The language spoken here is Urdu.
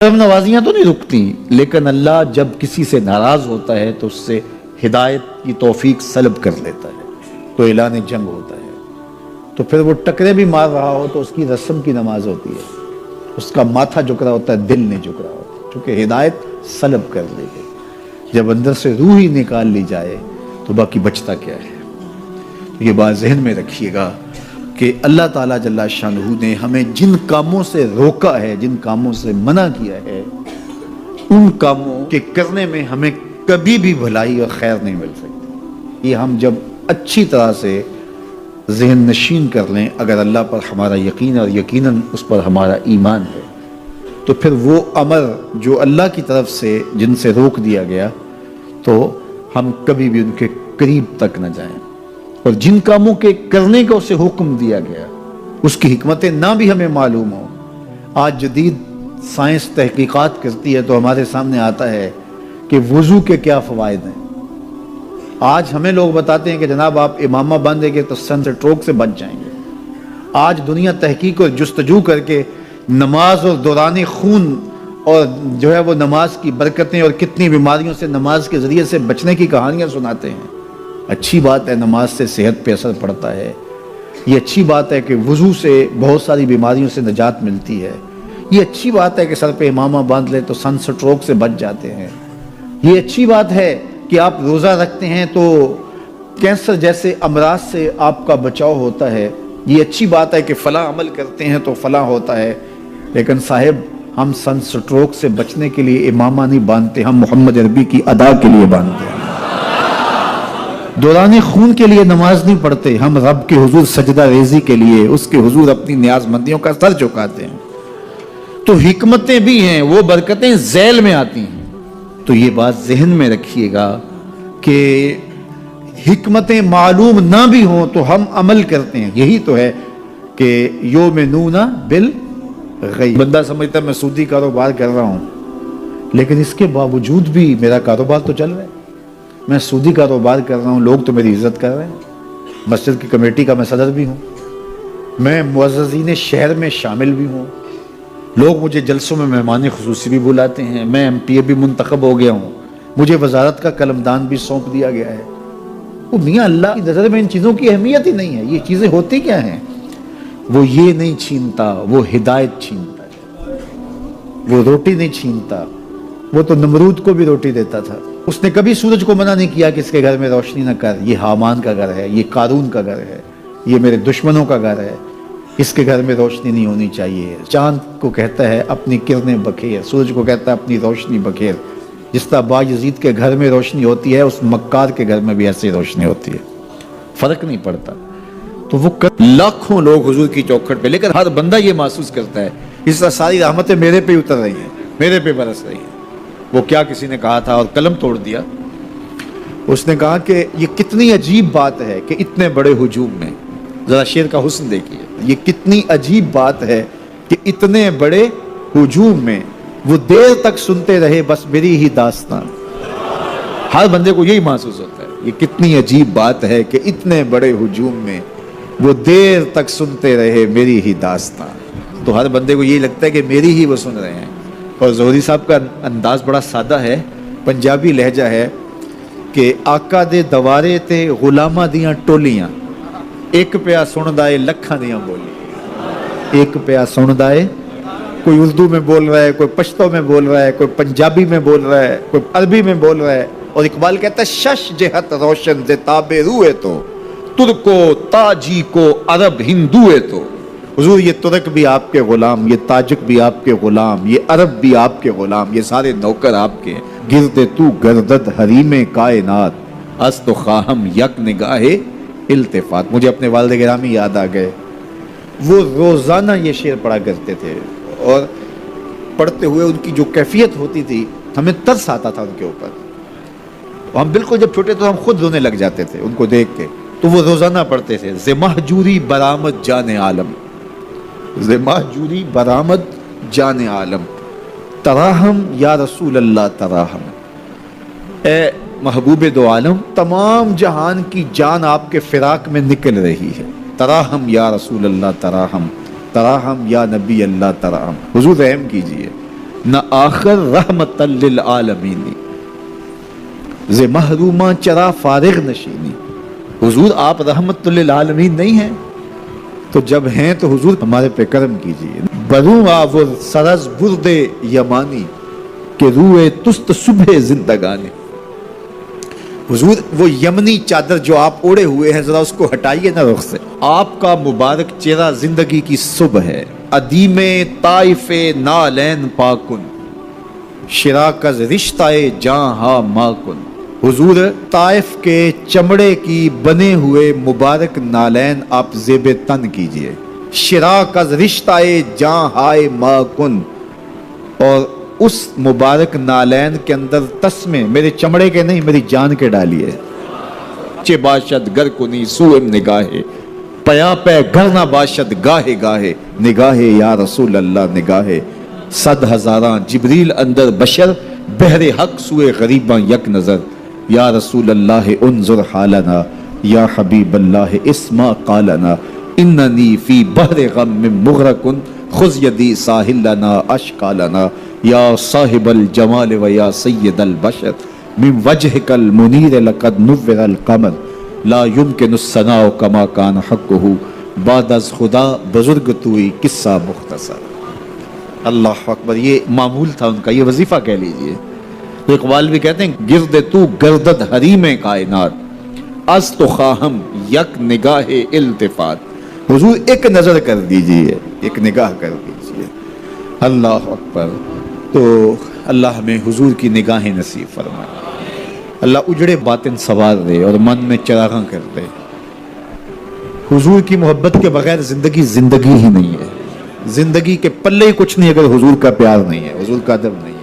کرم نوازیاں تو نہیں رکتی، لیکن اللہ جب کسی سے ناراض ہوتا ہے تو اس سے ہدایت کی توفیق سلب کر لیتا ہے، تو اعلان جنگ ہوتا ہے۔ تو پھر وہ ٹکرے بھی مار رہا ہو تو اس کی رسم کی نماز ہوتی ہے، اس کا ماتھا جھک رہا ہوتا ہے، دل نہیں جھک رہا ہوتا، چونکہ ہدایت سلب کر لی گئی۔ جب اندر سے روح ہی نکال لی جائے تو باقی بچتا کیا ہے؟ یہ بات ذہن میں رکھیے گا کہ اللہ تعالیٰ جل شانہ نے ہمیں جن کاموں سے روکا ہے، جن کاموں سے منع کیا ہے، ان کاموں کے کرنے میں ہمیں کبھی بھی بھلائی اور خیر نہیں مل سکتی۔ یہ ہم جب اچھی طرح سے ذہن نشین کر لیں، اگر اللہ پر ہمارا یقین اور یقیناً اس پر ہمارا ایمان ہے، تو پھر وہ امر جو اللہ کی طرف سے جن سے روک دیا گیا تو ہم کبھی بھی ان کے قریب تک نہ جائیں، اور جن کاموں کے کرنے کا اسے حکم دیا گیا اس کی حکمتیں نہ بھی ہمیں معلوم ہو۔ آج جدید سائنس تحقیقات کرتی ہے تو ہمارے سامنے آتا ہے کہ وضو کے کیا فوائد ہیں۔ آج ہمیں لوگ بتاتے ہیں کہ جناب آپ امامہ باندھیں گے تو سن سٹروک سے بچ جائیں گے۔ آج دنیا تحقیق اور جستجو کر کے نماز اور دوران خون اور جو ہے وہ نماز کی برکتیں اور کتنی بیماریوں سے نماز کے ذریعے سے بچنے کی کہانیاں سناتے ہیں۔ اچھی بات ہے، نماز سے صحت پہ اثر پڑتا ہے، یہ اچھی بات ہے کہ وضو سے بہت ساری بیماریوں سے نجات ملتی ہے، یہ اچھی بات ہے کہ سر پہ امامہ باندھ لے تو سن سٹروک سے بچ جاتے ہیں، یہ اچھی بات ہے کہ آپ روزہ رکھتے ہیں تو کینسر جیسے امراض سے آپ کا بچاؤ ہوتا ہے، یہ اچھی بات ہے کہ فلاں عمل کرتے ہیں تو فلاں ہوتا ہے۔ لیکن صاحب، ہم سن سٹروک سے بچنے کے لیے امامہ نہیں باندھتے، ہم محمد عربی کی ادا کے لیے باندھتے ہیں۔ دوران خون کے لیے نماز نہیں پڑھتے، ہم رب کے حضور سجدہ ریزی کے لیے اس کے حضور اپنی نیاز مندیوں کا سر جھکاتے ہیں۔ تو حکمتیں بھی ہیں، وہ برکتیں ذیل میں آتی ہیں۔ تو یہ بات ذہن میں رکھیے گا کہ حکمتیں معلوم نہ بھی ہوں تو ہم عمل کرتے ہیں۔ یہی تو ہے کہ یؤمنون بالغیب۔ بندہ سمجھتا ہے میں سودی کاروبار کر رہا ہوں، لیکن اس کے باوجود بھی میرا کاروبار تو چل رہا ہے، میں سودی کاروبار کر رہا ہوں، لوگ تو میری عزت کر رہے ہیں، مسجد کی کمیٹی کا میں صدر بھی ہوں، میں معززین شہر میں شامل بھی ہوں، لوگ مجھے جلسوں میں مہمان خصوصی بھی بلاتے ہیں، میں ایم پی اے بھی منتخب ہو گیا ہوں، مجھے وزارت کا قلمدان بھی سونپ دیا گیا ہے۔ وہ میاں اللہ کی نظر میں ان چیزوں کی اہمیت ہی نہیں ہے۔ یہ چیزیں ہوتی کیا ہیں؟ وہ یہ نہیں چھینتا، وہ ہدایت چھینتا ہے، وہ روٹی نہیں چھینتا، وہ تو نمرود کو بھی روٹی دیتا تھا۔ اس نے کبھی سورج کو منع نہیں کیا کہ اس کے گھر میں روشنی نہ کر، یہ حامان کا گھر ہے، یہ قارون کا گھر ہے، یہ میرے دشمنوں کا گھر ہے، اس کے گھر میں روشنی نہیں ہونی چاہیے۔ چاند کو کہتا ہے اپنی کرنیں بکھیر، سورج کو کہتا ہے اپنی روشنی بکھیر۔ جس طرح باجزید کے گھر میں روشنی ہوتی ہے، اس مکار کے گھر میں بھی ایسی روشنی ہوتی ہے، فرق نہیں پڑتا۔ تو وہ لاکھوں لوگ حضور کی چوکھٹ پہ، لیکن ہر بندہ یہ محسوس کرتا ہے اس طرح ساری رحمتیں میرے پہ اتر رہی ہیں، میرے پہ برس رہی ہیں۔ وہ کیا کسی نے کہا تھا اور قلم توڑ دیا، اس نے کہا کہ یہ کتنی عجیب بات ہے کہ اتنے بڑے ہجوم میں، ذرا شعر کا حسن دیکھیے، یہ کتنی عجیب بات ہے کہ اتنے بڑے ہجوم میں وہ دیر تک سنتے رہے بس میری ہی داستان۔ ہر بندے کو یہی محسوس ہوتا ہے، یہ کتنی عجیب بات ہے کہ اتنے بڑے ہجوم میں وہ دیر تک سنتے رہے میری ہی داستان۔ تو ہر بندے کو یہی لگتا ہے کہ میری ہی وہ سن رہے ہیں۔ اور زہری صاحب کا انداز بڑا سادہ ہے، پنجابی لہجہ ہے کہ آقا دے دوارے تے غلامہ دیاں ٹولیاں، ایک پیا سن دائے لکھاں دیاں بولی، ایک پیا سن دائے، کوئی اردو میں بول رہا ہے، کوئی پشتو میں بول رہا ہے، کوئی پنجابی میں بول رہا ہے، کوئی عربی میں بول رہا ہے۔ اور اقبال کہتا ہے شش جہت روشن سے تاب روئے تو، ترکو تاجی کو عرب ہندوئے تو۔ حضور یہ ترک بھی آپ کے غلام، یہ تاجک بھی آپ کے غلام، یہ عرب بھی آپ کے غلام، یہ سارے نوکر آپ کے۔ گرد تو گردد حریم کائنات، از تو خواہم یک نگاہ التفات۔ مجھے اپنے والد گرامی یاد آ گئے، وہ روزانہ یہ شعر پڑھا کرتے تھے، اور پڑھتے ہوئے ان کی جو کیفیت ہوتی تھی ہمیں ترس آتا تھا ان کے اوپر۔ ہم بالکل جب چھوٹے تو ہم خود رونے لگ جاتے تھے ان کو دیکھ کے۔ تو وہ روزانہ پڑھتے تھے ز مہجوری برآمد جان عالم، ز مہجوری برآمد جان عالم، تراہم یا رسول اللہ تراہم۔ اے محبوب دو عالم، تمام جہان کی جان آپ کے فراق میں نکل رہی ہے، تراہم یا رسول اللہ تراہم، تراہم یا نبی اللہ تراہم۔ حضور رحم کیجئے۔ نہ آخر رحمت للعالمین ز محروماں چرا فارغ نشینی. حضور آپ رحمت للعالمین نہیں ہیں تو جب ہیں تو حضور ہمارے پہ کرم کیجیے. بروں آور سرز برد یمانی کہ روئے تست صبح زندگانی. حضور وہ یمنی چادر جو آپ اوڑے ہوئے ہیں ذرا اس کو ہٹائیے نا رخ سے. آپ کا مبارک چہرہ زندگی کی صبح ہے. ادیم طائف نالین پاکن شراکز رشتہ جاں ہا ماکن. حضور طائف کے چمڑے کی بنے ہوئے مبارک نالین آپ زیب تن کیجئے. شراکز رشتہ جاں ہائے ماکن. اور اس مبارک نالین کے اندر تسمے میرے چمڑے کے نہیں میری جان کے ڈالیے. چے باشد گر کنی سوئم نگاہے پیا پہ گر نہ باشد گاہے گاہے نگاہے یا رسول اللہ نگاہے. 100,000 جبریل اندر بشر بحر حق سوئے غریباں یک نظر. یا رسول اللہ انظر حالنا یا حبیب اللہ اسما قالنا اننی فی بحر غم مغرقن خذ یدی ساحل لنا اشقا لنا. یا صاحب الجمال و یا سید البشر من وجهک المنیر لقد نور القمر لا يمکن الثناء کما کان حقہ بعد از خدا بزرگ توئی قصہ مختصر. اللہ اکبر. یہ معمول تھا ان کا, یہ وظیفہ کہہ لیجئے. اقبال بھی کہتے ہیں گرد تو گردد حریم کائنات از تو خواہم یک نگاہ التفات. حضور ایک نظر کر دیجئے, ایک نگاہ کر دیجئے. اللہ اکبر. تو اللہ ہمیں حضور کی نگاہیں نصیب فرمائے. اللہ اجڑے باطن سوار دے اور من میں چراغاں کر دے. حضور کی محبت کے بغیر زندگی زندگی ہی نہیں ہے. زندگی کے پلے کچھ نہیں اگر حضور کا پیار نہیں ہے, حضور کا ادب نہیں.